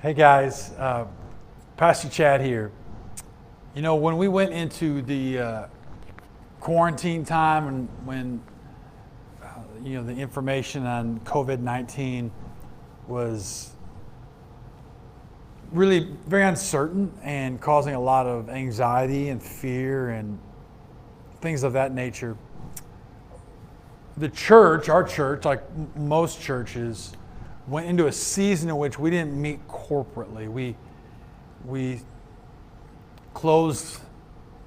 Hey guys, Pastor Chad here. You know, when we went into the quarantine time and when the information on COVID-19 was really very uncertain and causing a lot of anxiety and fear and things of that nature, the church, our church, like most churches, went into a season in which we didn't meet corporately. We closed,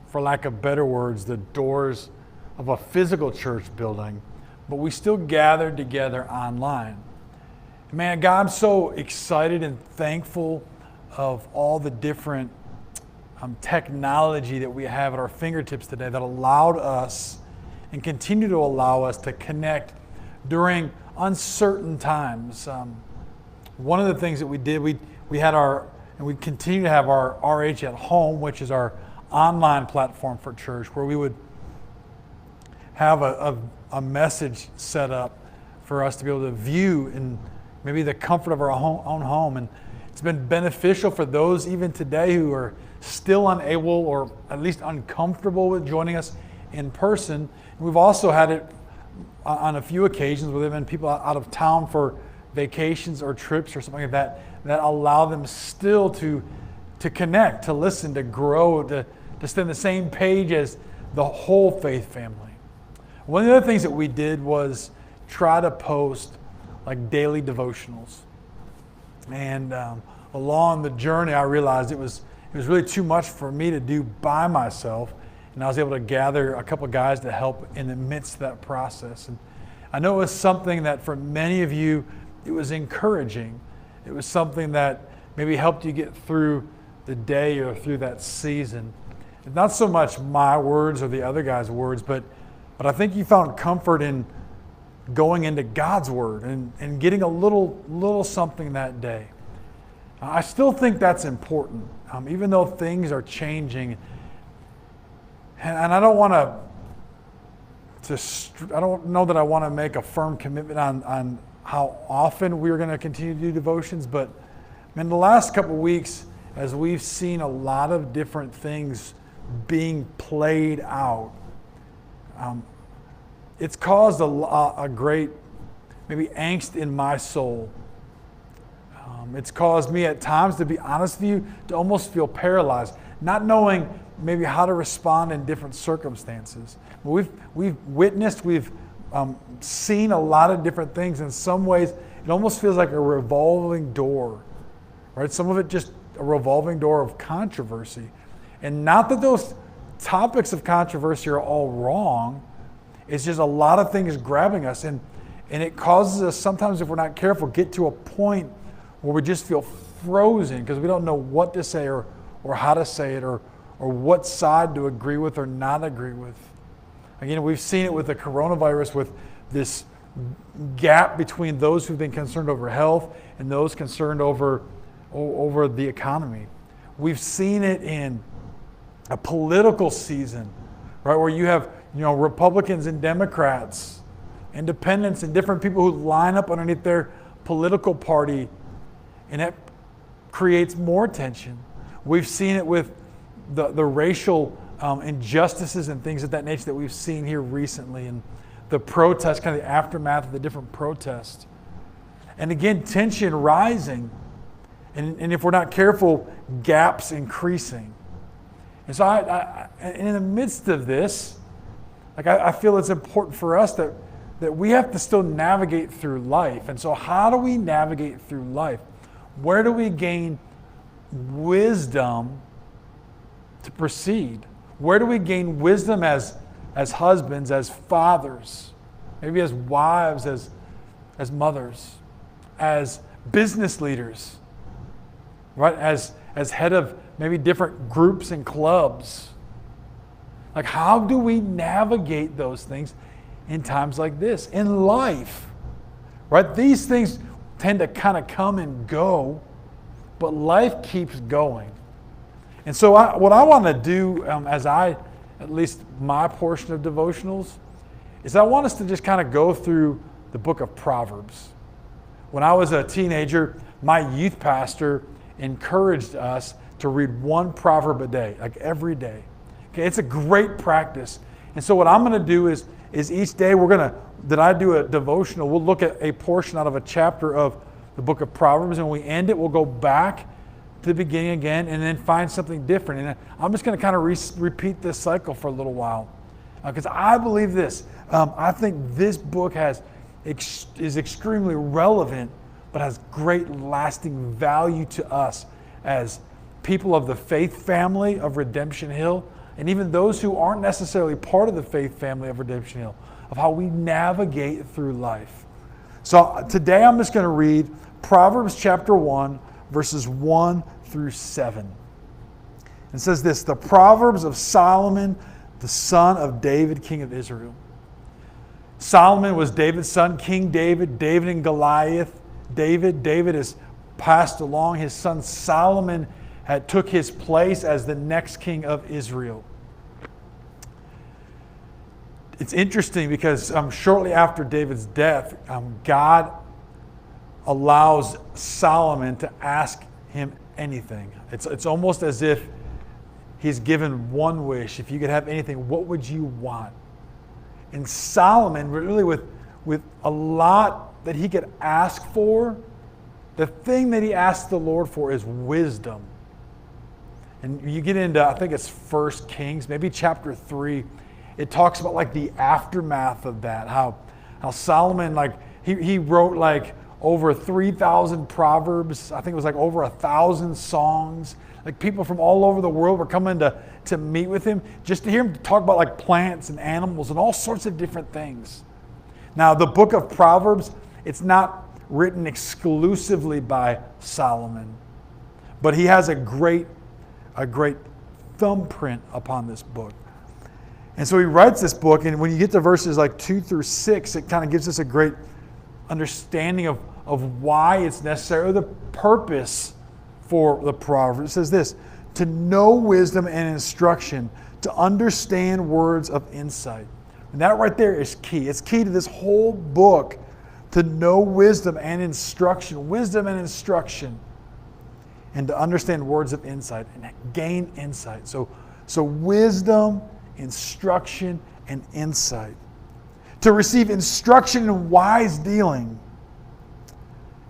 for lack of better words, the doors of a physical church building, but we still gathered together online. Man, God, I'm so excited and thankful of all the different technology that we have at our fingertips today that allowed us and continue to allow us to connect during uncertain times. One of the things that we did, we had and we continue to have our RH at Home, which is our online platform for church, where we would have a message set up for us to be able to view in maybe the comfort of our own home. And it's been beneficial for those even today who are still unable or at least uncomfortable with joining us in person. And we've also had it on a few occasions where there have been people out of town for vacations or trips or something like that allow them still to connect, to listen, to grow, to stay on the same page as the whole faith family. One of the other things that we did was try to post like daily devotionals. And along the journey, I realized it was really too much for me to do by myself. And I was able to gather a couple of guys to help in the midst of that process. And I know it was something that for many of you, it was encouraging. It was something that maybe helped you get through the day or through that season. It's not so much my words or the other guys' words, but I think you found comfort in going into God's word and getting a little something that day. I still think that's important, even though things are changing. And I don't want I don't know that I want to make a firm commitment on how often we're going to continue to do devotions, but in the last couple of weeks, as we've seen a lot of different things being played out, it's caused a great maybe angst in my soul. It's caused me at times, to be honest with you, to almost feel paralyzed, not knowing maybe how to respond in different circumstances. We've witnessed, we've seen a lot of different things. In some ways, it almost feels like a revolving door, right? Some of it just a revolving door of controversy. And not that those topics of controversy are all wrong. It's just a lot of things grabbing us. And it causes us sometimes, if we're not careful, get to a point where we just feel frozen because we don't know what to say or how to say it or what side to agree with or not agree with. Again, we've seen it with the coronavirus, with this gap between those who've been concerned over health and those concerned over the economy. We've seen it in a political season, right, where you have Republicans and Democrats, independents and different people who line up underneath their political party, and it creates more tension. We've seen it with the racial injustices and things of that nature that we've seen here recently, and the protests, kind of the aftermath of the different protests. And again, tension rising, and if we're not careful, gaps increasing. And so in the midst of this, I feel it's important for us that we have to still navigate through life. And so how do we navigate through life? Where do we gain wisdom to proceed? Where do we gain wisdom as husbands, as fathers, maybe as wives, as mothers, as business leaders, right? As head of maybe different groups and clubs. Like, how do we navigate those things in times like this, in life, right? These things tend to kind of come and go, but life keeps going. And so what I want to do at least my portion of devotionals, is I want us to just kind of go through the book of Proverbs. When I was a teenager, my youth pastor encouraged us to read one proverb a day, like every day. Okay, it's a great practice. And so what I'm going to do is each day that I do a devotional, we'll look at a portion out of a chapter of the book of Proverbs, and when we end it, we'll go back to the beginning again and then find something different. And I'm just going to kind of repeat this cycle for a little while. Because I believe this. I think this book is extremely relevant, but has great lasting value to us as people of the faith family of Redemption Hill, and even those who aren't necessarily part of the faith family of Redemption Hill, of how we navigate through life. So today I'm just going to read Proverbs chapter 1, verses 1 through 7. It says this: the Proverbs of Solomon, the son of David, king of Israel. Solomon was David's son, King David, David and Goliath. David has passed along. His son Solomon took his place as the next king of Israel. It's interesting because shortly after David's death, God allows Solomon to ask him anything. It's almost as if he's given one wish. If you could have anything, what would you want? And Solomon, really with a lot that he could ask for, the thing that he asked the Lord for is wisdom. And you get into, I think it's 1 Kings, maybe chapter 3, it talks about like the aftermath of that, how Solomon, like he wrote like over 3,000 proverbs. I think it was like over 1,000 songs. Like people from all over the world were coming to meet with him just to hear him talk about like plants and animals and all sorts of different things. Now, the book of Proverbs, it's not written exclusively by Solomon, but he has a great thumbprint upon this book. And so he writes this book, and when you get to verses like 2 through 6, it kind of gives us a great understanding of why it's necessary, or the purpose for the proverb. It says this: to know wisdom and instruction, to understand words of insight. And that right there is key. It's key to this whole book, to know wisdom and instruction, and to understand words of insight and gain insight. So wisdom, instruction, and insight. To receive instruction in wise dealing,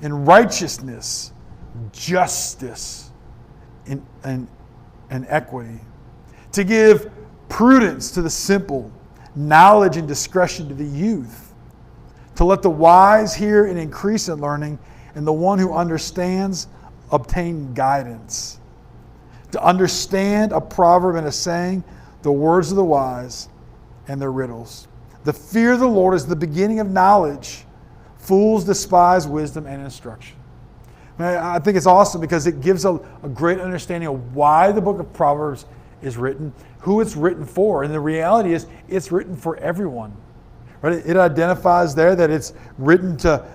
in righteousness, justice, and equity. To give prudence to the simple, knowledge and discretion to the youth. To let the wise hear and increase in learning, and the one who understands obtain guidance. To understand a proverb and a saying, the words of the wise and their riddles. The fear of the Lord is the beginning of knowledge. Fools despise wisdom and instruction. I think it's awesome because it gives a great understanding of why the book of Proverbs is written, who it's written for. And the reality is it's written for everyone. Right? It identifies there that it's written to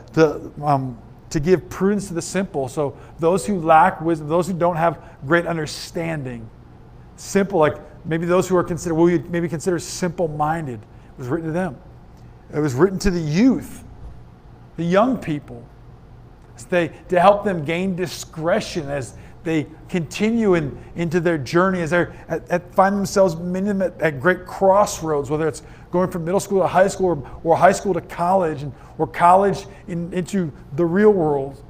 give prudence to the simple. So those who lack wisdom, those who don't have great understanding. Simple, like maybe those who are considered, well, you maybe consider simple-minded. It was written to them. It was written to the youth, the young people, to help them gain discretion as they continue into their journey, as they find themselves, many of them at great crossroads, whether it's going from middle school to high school or high school to college, or college into the real world.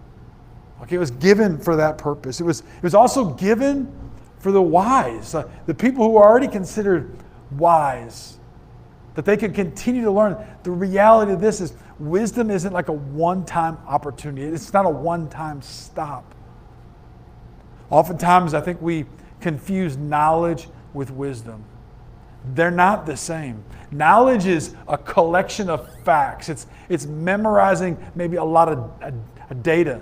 Okay, it was given for that purpose. It was also given for the wise, the people who are already considered wise, that they could continue to learn. The reality of this is wisdom isn't like a one-time opportunity. It's not a one-time stop. Oftentimes, I think we confuse knowledge with wisdom. They're not the same. Knowledge is a collection of facts. It's memorizing maybe a lot of data.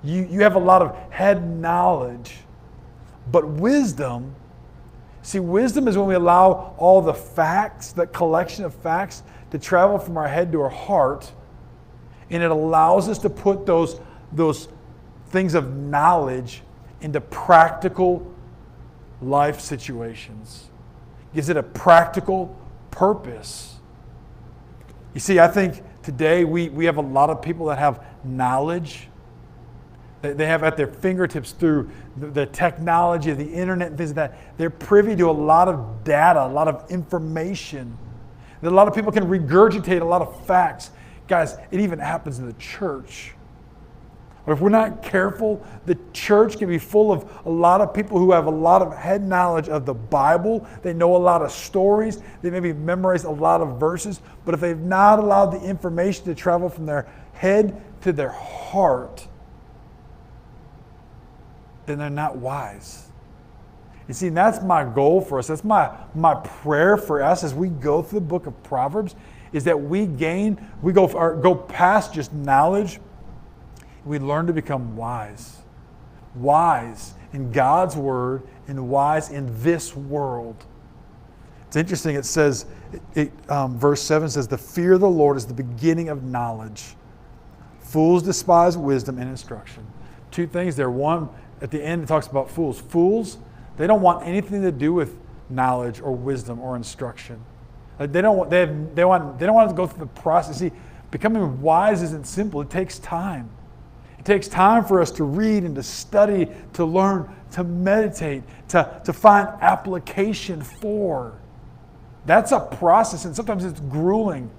You have a lot of head knowledge. But wisdom is when we allow all the facts, that collection of facts, to travel from our head to our heart, and it allows us to put those things of knowledge into practical life situations. Gives it a practical purpose. You see, I think today we have a lot of people that have knowledge, They have at their fingertips through the technology of the internet and things like that. They're privy to a lot of data, a lot of information. That a lot of people can regurgitate a lot of facts. Guys, it even happens in the church. Or if we're not careful, the church can be full of a lot of people who have a lot of head knowledge of the Bible. They know a lot of stories. They maybe memorized a lot of verses. But if they've not allowed the information to travel from their head to their heart, then they're not wise. You see, that's my goal for us. That's my prayer for us as we go through the book of Proverbs, is that we go past just knowledge. We learn to become wise. Wise in God's word and wise in this world. It's interesting, it says, verse 7 says, the fear of the Lord is the beginning of knowledge. Fools despise wisdom and instruction. Two things there. One, at the end, it talks about fools. Fools, they don't want anything to do with knowledge or wisdom or instruction. They don't want to go through the process. See, becoming wise isn't simple. It takes time. It takes time for us to read and to study, to learn, to meditate, to find application for. That's a process, and sometimes it's grueling.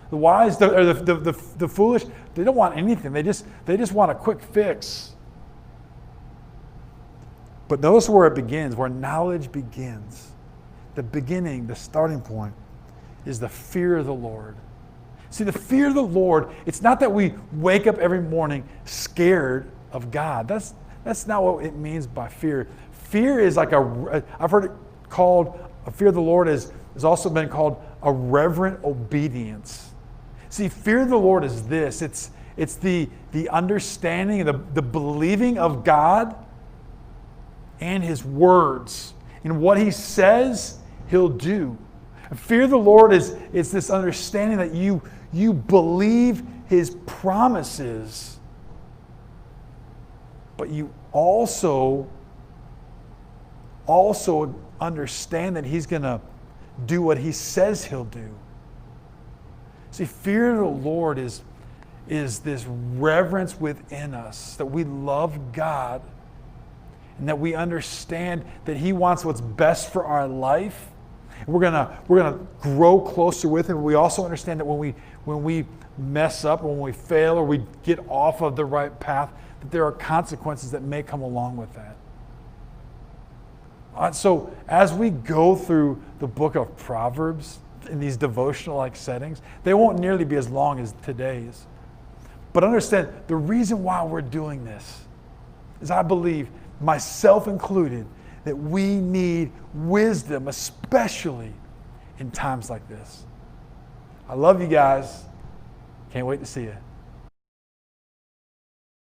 The wise, or the foolish, they don't want anything. They just want a quick fix. But notice where it begins, where knowledge begins. The beginning, the starting point, is the fear of the Lord. See, the fear of the Lord, it's not that we wake up every morning scared of God. That's not what it means by fear. Fear is like I've heard it called, a fear of the Lord has also been called a reverent obedience. See, fear of the Lord is this. It's the understanding, the believing of God and His words. And what He says, He'll do. And fear of the Lord is this understanding that you believe His promises, but you also understand that He's going to do what He says He'll do. See, fear of the Lord is this reverence within us, that we love God and that we understand that He wants what's best for our life. We're gonna grow closer with Him. We also understand that when we mess up, or when we fail, or we get off of the right path, that there are consequences that may come along with that. So as we go through the book of Proverbs in these devotional-like settings, they won't nearly be as long as today's. But understand, the reason why we're doing this is, I believe, myself included, that we need wisdom, especially in times like this. I love you guys. Can't wait to see you.